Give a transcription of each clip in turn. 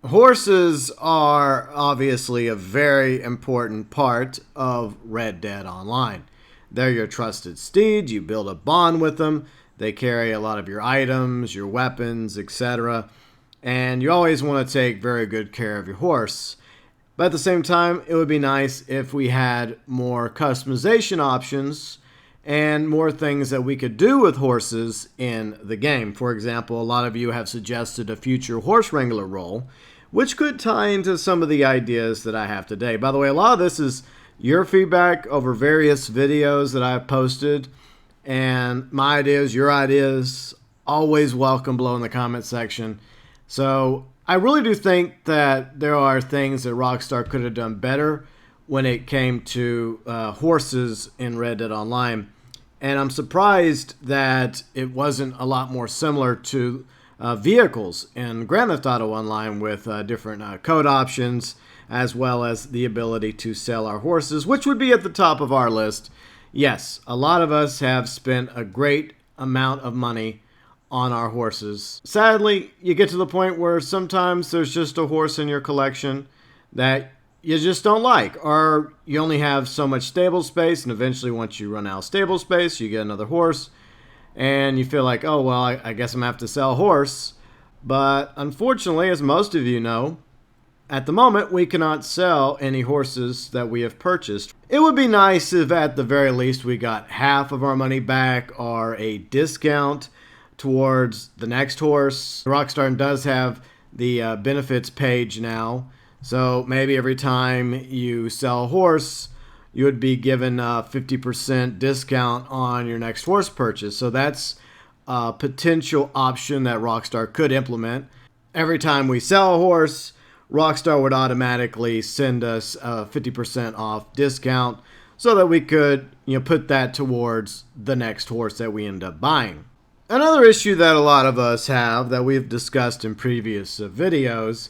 Horses are obviously a very important part of Red Dead Online. They're your trusted steed. You build a bond with them. They carry a lot of your items, your weapons, etc. And you always want to take very good care of your horse. But at the same time, it would be nice if we had more customization options and more things that we could do with horses in the game. For example, a lot of you have suggested a future Horse Wrangler role, which could tie into some of the ideas that I have today. By the way, a lot of this is your feedback over various videos that I've posted, and my ideas, your ideas, always welcome below in the comment section. So I really do think that there are things that Rockstar could have done better when it came to horses in Red Dead Online. And I'm surprised that it wasn't a lot more similar to vehicles in Grand Theft Auto Online with different code options, as well as the ability to sell our horses, which would be at the top of our list. Yes, a lot of us have spent a great amount of money on our horses. Sadly, you get to the point where sometimes there's just a horse in your collection that you just don't like, or you only have so much stable space, and eventually once you run out of stable space, you get another horse, and you feel like, oh, well, I guess I'm going to have to sell a horse. But unfortunately, as most of you know, at the moment, we cannot sell any horses that we have purchased. It would be nice if at the very least we got half of our money back or a discount towards the next horse. Rockstar does have the benefits page now, so maybe every time you sell a horse, you would be given a 50% discount on your next horse purchase. So that's a potential option that Rockstar could implement. Every time we sell a horse, Rockstar would automatically send us a 50% off discount so that we could, put that towards the next horse that we end up buying. Another issue that a lot of us have that we've discussed in previous videos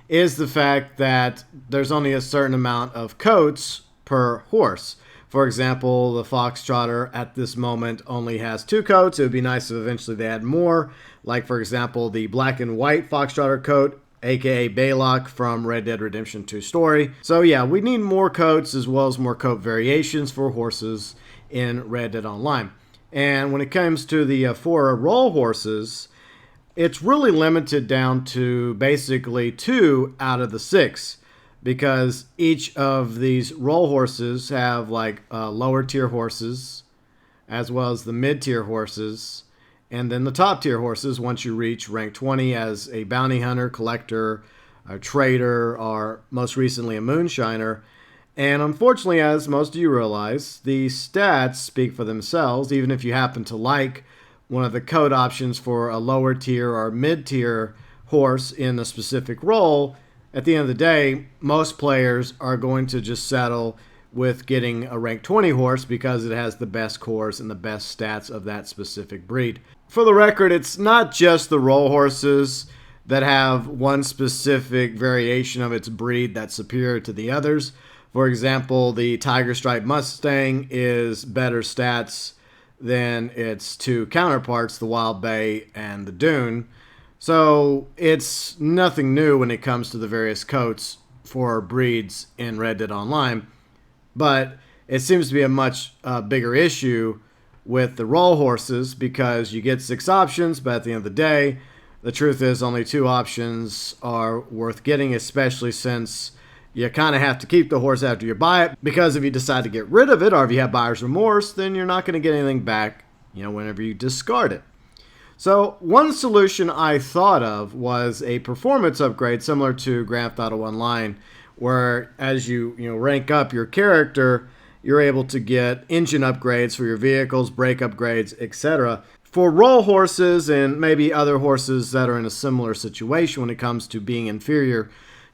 is the fact that there's only a certain amount of coats per horse. For example, the Foxtrotter at this moment only has 2 coats. It would be nice if eventually they had more, like for example the black and white Foxtrotter coat, aka Baylock from Red Dead Redemption 2 story. So yeah, we need more coats as well as more coat variations for horses in Red Dead Online. And when it comes to the 4 role horses, it's really limited down to basically 2 out of the 6, because each of these role horses have like lower tier horses as well as the mid tier horses, and then the top tier horses once you reach rank 20 as a bounty hunter, collector, a trader, or most recently a moonshiner. And unfortunately, as most of you realize, the stats speak for themselves. Even if you happen to like one of the code options for a lower tier or mid tier horse in a specific role, at the end of the day, most players are going to just settle with getting a rank 20 horse because it has the best cores and the best stats of that specific breed. For the record, it's not just the role horses that have one specific variation of its breed that's superior to the others. For example, the Tiger Stripe Mustang is better stats than its 2 counterparts, the Wild Bay and the Dune. So it's nothing new when it comes to the various coats for breeds in Red Dead Online. But it seems to be a much bigger issue with the role horses because you get 6 options, but at the end of the day, the truth is only 2 options are worth getting, especially since you kind of have to keep the horse after you buy it, because if you decide to get rid of it or if you have buyer's remorse, then you're not going to get anything back, whenever you discard it. So one solution I thought of was a performance upgrade similar to Grand Theft Auto Online, where as you rank up your character, you're able to get engine upgrades for your vehicles, brake upgrades, etc. For role horses and maybe other horses that are in a similar situation when it comes to being inferior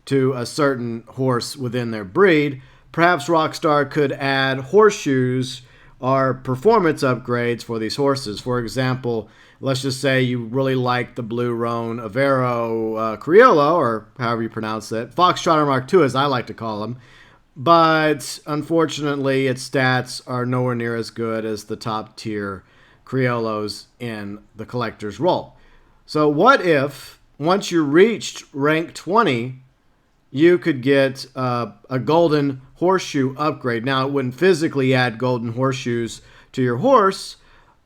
to a certain horse within their breed, perhaps Rockstar could add horseshoes or performance upgrades for these horses. For example, let's just say you really like the Blue Roan Avero Criollo, or however you pronounce it, Foxtrotter Mark II as I like to call him, but unfortunately its stats are nowhere near as good as the top tier Criollos in the collector's role. So what if once you reached rank 20, you could get a golden horseshoe upgrade. Now, it wouldn't physically add golden horseshoes to your horse,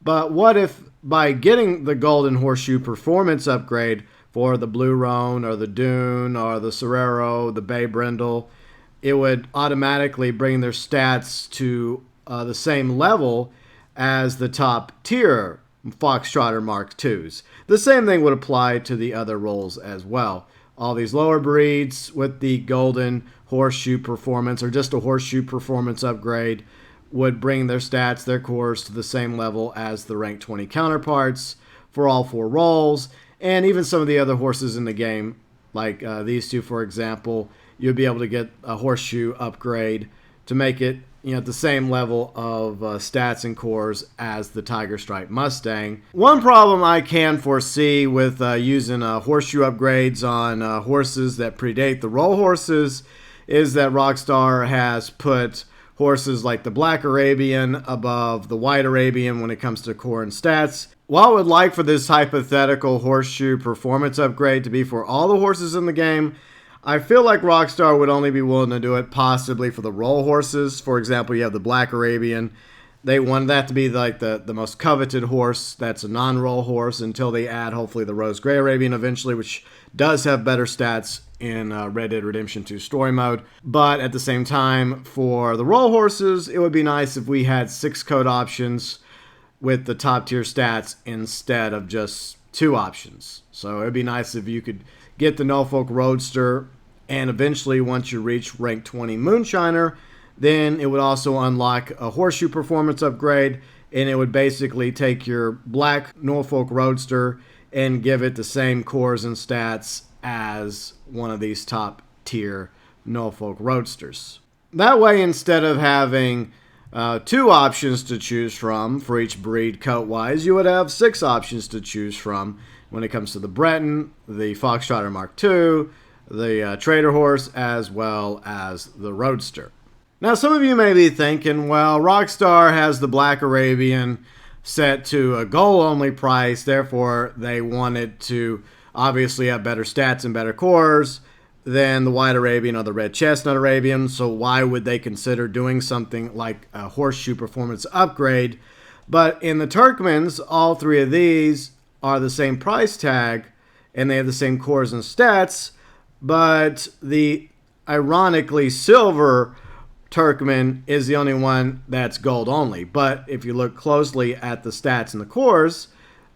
but what if by getting the golden horseshoe performance upgrade for the Blue Roan or the Dune or the Sorero, the Bay Brindle, it would automatically bring their stats to the same level as the top tier Foxtrotter Mark IIs. The same thing would apply to the other roles as well. All these lower breeds with the golden horseshoe performance or just a horseshoe performance upgrade would bring their stats, their cores, to the same level as the rank 20 counterparts for all 4 roles. And even some of the other horses in the game, like these two, for example, you'd be able to get a horseshoe upgrade to make it, at the same level of stats and cores as the Tiger Stripe Mustang. One problem I can foresee with using horseshoe upgrades on horses that predate the role horses is that Rockstar has put horses like the Black Arabian above the White Arabian when it comes to core and stats. While I would like for this hypothetical horseshoe performance upgrade to be for all the horses in the game, I feel like Rockstar would only be willing to do it possibly for the role horses. For example, you have the Black Arabian. They want that to be like the most coveted horse that's a non-role horse until they add hopefully the Rose Gray Arabian eventually, which does have better stats in Red Dead Redemption 2 story mode. But at the same time, for the role horses, it would be nice if we had 6 code options with the top tier stats instead of just 2 options. So it'd be nice if you could get the Norfolk Roadster, and eventually once you reach rank 20 Moonshiner, then it would also unlock a horseshoe performance upgrade, and it would basically take your black Norfolk Roadster and give it the same cores and stats as one of these top tier Norfolk Roadsters. That way, instead of having 2 options to choose from for each breed coat-wise, you would have 6 options to choose from when it comes to the Breton, the Foxtrotter Mark II, the Trader Horse, as well as the Roadster. Now, some of you may be thinking, well, Rockstar has the Black Arabian set to a gold-only price, therefore they wanted to obviously have better stats and better cores than the White Arabian or the Red Chestnut Arabian, so why would they consider doing something like a horseshoe performance upgrade? But in the Turkmens, all 3 of these are the same price tag, and they have the same cores and stats, but the ironically silver Turkmen is the only one that's gold only. But if you look closely at the stats and the cores,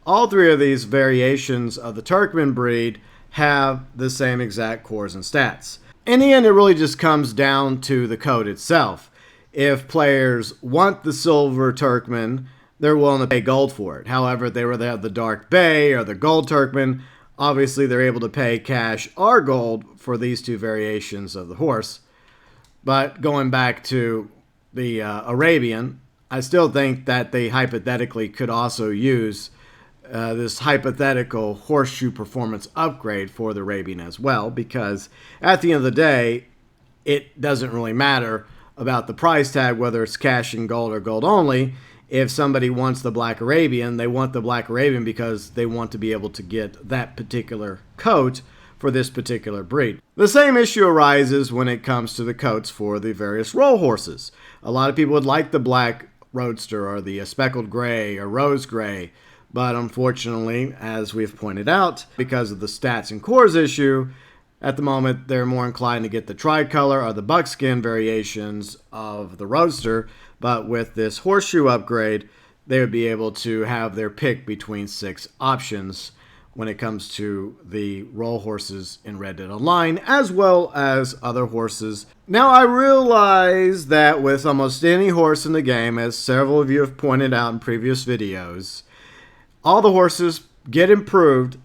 all 3 of these variations of the Turkmen breed have the same exact cores and stats. In the end, it really just comes down to the code itself. If players want the silver Turkmen, they're willing to pay gold for it. However, if they rather have the Dark Bay or the Gold Turkmen, obviously they're able to pay cash or gold for these 2 variations of the horse. But going back to the Arabian, I still think that they hypothetically could also use this hypothetical horseshoe performance upgrade for the Arabian as well, because at the end of the day, it doesn't really matter about the price tag, whether it's cash and gold or gold only. If somebody wants the Black Arabian, they want the Black Arabian because they want to be able to get that particular coat for this particular breed. The same issue arises when it comes to the coats for the various role horses. A lot of people would like the Black Roadster or the Speckled Gray or Rose Gray, but unfortunately, as we've pointed out, because of the stats and cores issue, at the moment they're more inclined to get the tricolor or the buckskin variations of the Roadster, but with this horseshoe upgrade, they would be able to have their pick between 6 options when it comes to the role horses in Red Dead Online, as well as other horses. Now, I realize that with almost any horse in the game, as several of you have pointed out in previous videos, all the horses get improved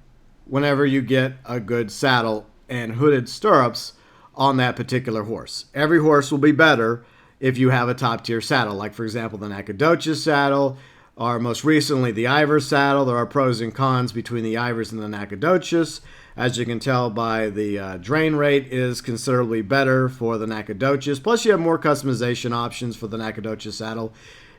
whenever you get a good saddle and hooded stirrups on that particular horse. Every horse will be better if you have a top tier saddle, like for example the Nacogdoches saddle, or most recently the Ivers saddle. There are pros and cons between the Ivers and the Nacogdoches. As you can tell by the drain rate is considerably better for the Nacogdoches. Plus you have more customization options for the Nacogdoches saddle.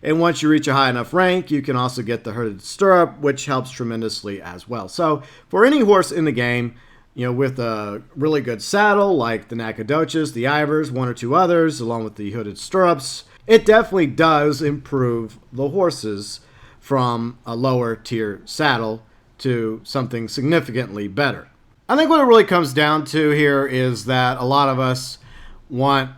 And once you reach a high enough rank, you can also get the hooded stirrup, which helps tremendously as well. So for any horse in the game, with a really good saddle like the Nacogdoches, the Ivors, one or two others, along with the hooded stirrups, it definitely does improve the horses from a lower tier saddle to something significantly better. I think what it really comes down to here is that a lot of us want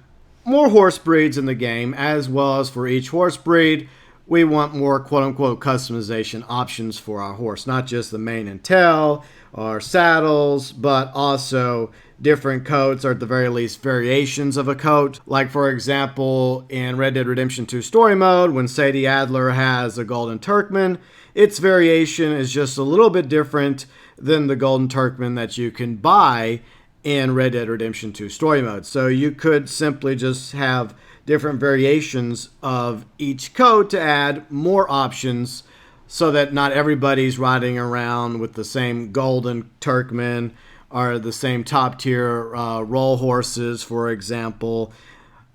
more horse breeds in the game, as well as for each horse breed, we want more quote-unquote customization options for our horse. Not just the mane and tail or saddles, but also different coats, or at the very least variations of a coat. Like for example, in Red Dead Redemption 2 story mode, when Sadie Adler has a Golden Turkman, its variation is just a little bit different than the Golden Turkman that you can buy in Red Dead Redemption 2 story mode. So you could simply just have different variations of each coat to add more options, so that not everybody's riding around with the same Golden Turkman or the same top tier roll horses, for example.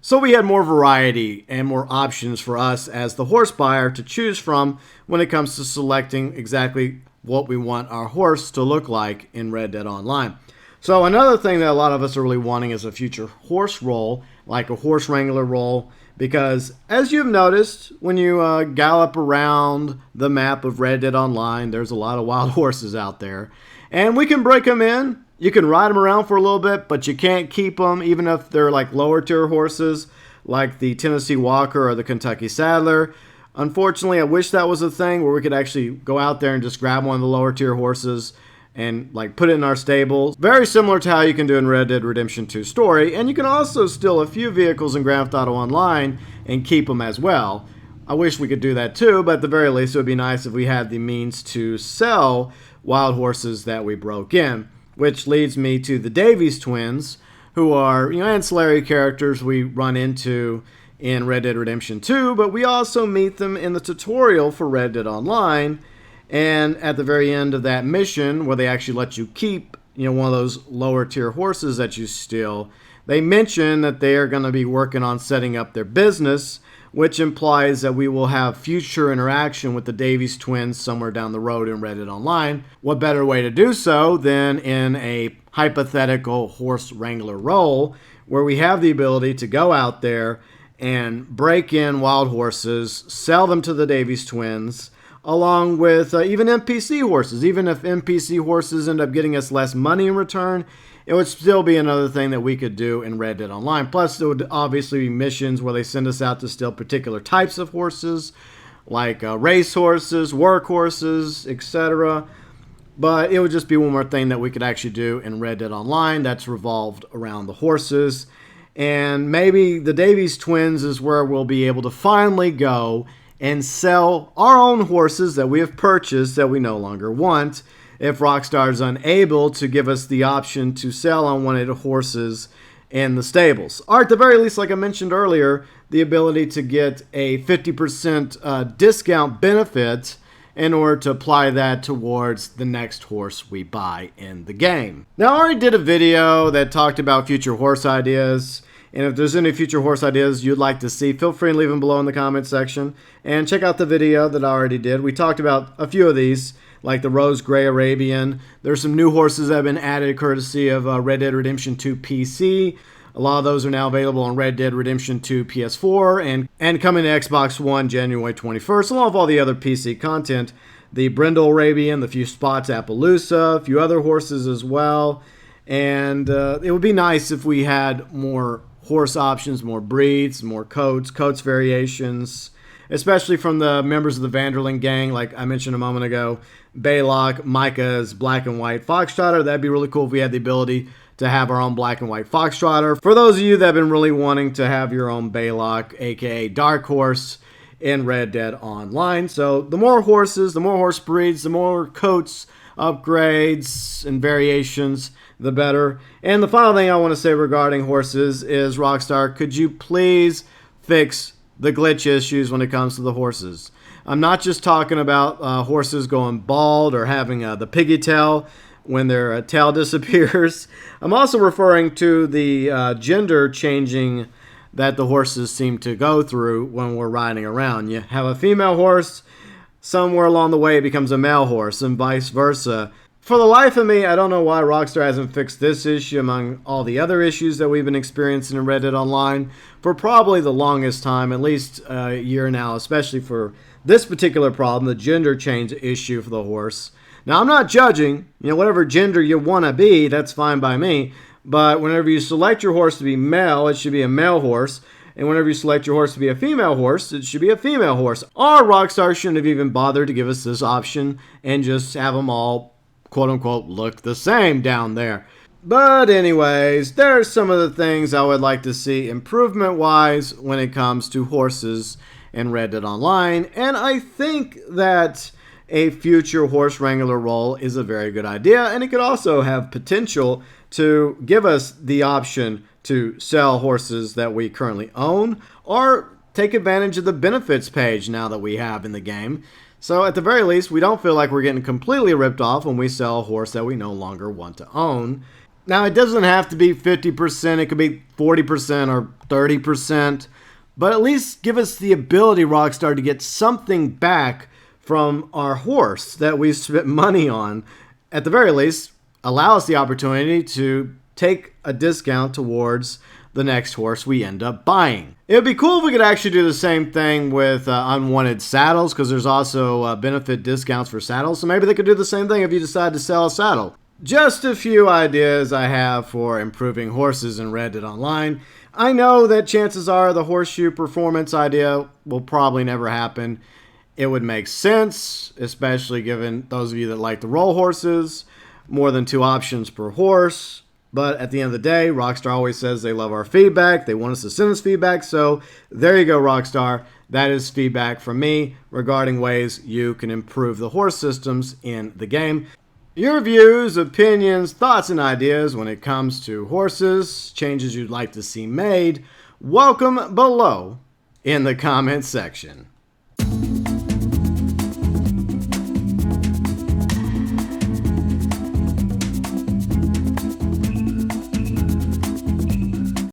So we had more variety and more options for us as the horse buyer to choose from when it comes to selecting exactly what we want our horse to look like in Red Dead Online. So another thing that a lot of us are really wanting is a future horse role, like a Horse Wrangler Role, because as you've noticed, when you gallop around the map of Red Dead Online, there's a lot of wild horses out there. And we can break them in. You can ride them around for a little bit, but you can't keep them, even if they're like lower tier horses, like the Tennessee Walker or the Kentucky Saddler. Unfortunately, I wish that was a thing where we could actually go out there and just grab one of the lower tier horses and like put it in our stable. Very similar to how you can do in Red Dead Redemption 2 story. And you can also steal a few vehicles in Grand Theft Auto Online and keep them as well. I wish we could do that too, but at the very least it would be nice if we had the means to sell wild horses that we broke in. Which leads me to the Davies twins, who are ancillary characters we run into in Red Dead Redemption 2, but we also meet them in the tutorial for Red Dead Online. And at the very end of that mission, where they actually let you keep, one of those lower tier horses that you steal, they mention that they are going to be working on setting up their business, which implies that we will have future interaction with the Davies twins somewhere down the road in Red Dead Online. What better way to do so than in a hypothetical Horse Wrangler Role, where we have the ability to go out there and break in wild horses, sell them to the Davies twins, along with even NPC horses. Even if NPC horses end up getting us less money in return, it would still be another thing that we could do in Red Dead Online. Plus, there would obviously be missions where they send us out to steal particular types of horses, like race horses, work horses, etc. But it would just be one more thing that we could actually do in Red Dead Online that's revolved around the horses. And maybe the Davies twins is where we'll be able to finally go and sell our own horses that we have purchased that we no longer want, if Rockstar is unable to give us the option to sell unwanted horses in the stables. Or at the very least, like I mentioned earlier, the ability to get a 50% discount benefit in order to apply that towards the next horse we buy in the game. Now, I already did a video that talked about future horse ideas. And if there's any future horse ideas you'd like to see, feel free and leave them below in the comment section. And check out the video that I already did. We talked about a few of these, like the Rose Gray Arabian. There's some new horses that have been added courtesy of Red Dead Redemption 2 PC. A lot of those are now available on Red Dead Redemption 2 PS4 and coming to Xbox One January 21st, along with all the other PC content. The Brindle Arabian, the few spots Appaloosa, a few other horses as well. And it would be nice if we had more horse options, more breeds, more coats variations, especially from the members of the Vanderling gang, like I mentioned a moment ago. Baylock, Micah's black and white Foxtrotter. That'd be really cool if we had the ability to have our own black and white Foxtrotter. For those of you that have been really wanting to have your own Baylock, aka Dark Horse, in Red Dead Online. So the more horses, the more horse breeds, the more coats, upgrades, and variations, the better. And the final thing I want to say regarding horses is, Rockstar, could you please fix the glitch issues when it comes to the horses? I'm not just talking about horses going bald or having the piggy tail when their tail disappears. I'm also referring to the gender changing that the horses seem to go through when we're riding around. You have a female horse, somewhere along the way it becomes a male horse, and vice versa. For the life of me, I don't know why Rockstar hasn't fixed this issue among all the other issues that we've been experiencing in Red Dead Online for probably the longest time, at least a year now, especially for this particular problem, the gender change issue for the horse. Now, I'm not judging. Whatever gender you want to be, that's fine by me. But whenever you select your horse to be male, it should be a male horse. And whenever you select your horse to be a female horse, it should be a female horse. Or Rockstar shouldn't have even bothered to give us this option and just have them all, quote-unquote, look the same down there. But anyways, there's some of the things I would like to see improvement-wise when it comes to horses in Red Dead Online. And I think that a future Horse Wrangler role is a very good idea, and it could also have potential to give us the option to sell horses that we currently own or take advantage of the benefits page now that we have in the game. So at the very least, we don't feel like we're getting completely ripped off when we sell a horse that we no longer want to own. Now, it doesn't have to be 50%, it could be 40% or 30%, but at least give us the ability, Rockstar, to get something back from our horse that we spent money on. At the very least, allow us the opportunity to take a discount towards the next horse we end up buying. It would be cool if we could actually do the same thing with unwanted saddles, because there's also benefit discounts for saddles, so maybe they could do the same thing if you decide to sell a saddle. Just a few ideas I have for improving horses in Red Dead Online. I know that chances are the horseshoe performance idea will probably never happen. It would make sense, especially given those of you that like the roll horses, more than 2 options per horse. But at the end of the day, Rockstar always says they love our feedback. They want us to send us feedback. So there you go, Rockstar. That is feedback from me regarding ways you can improve the horse systems in the game. Your views, opinions, thoughts, and ideas when it comes to horses, changes you'd like to see made, welcome below in the comments section.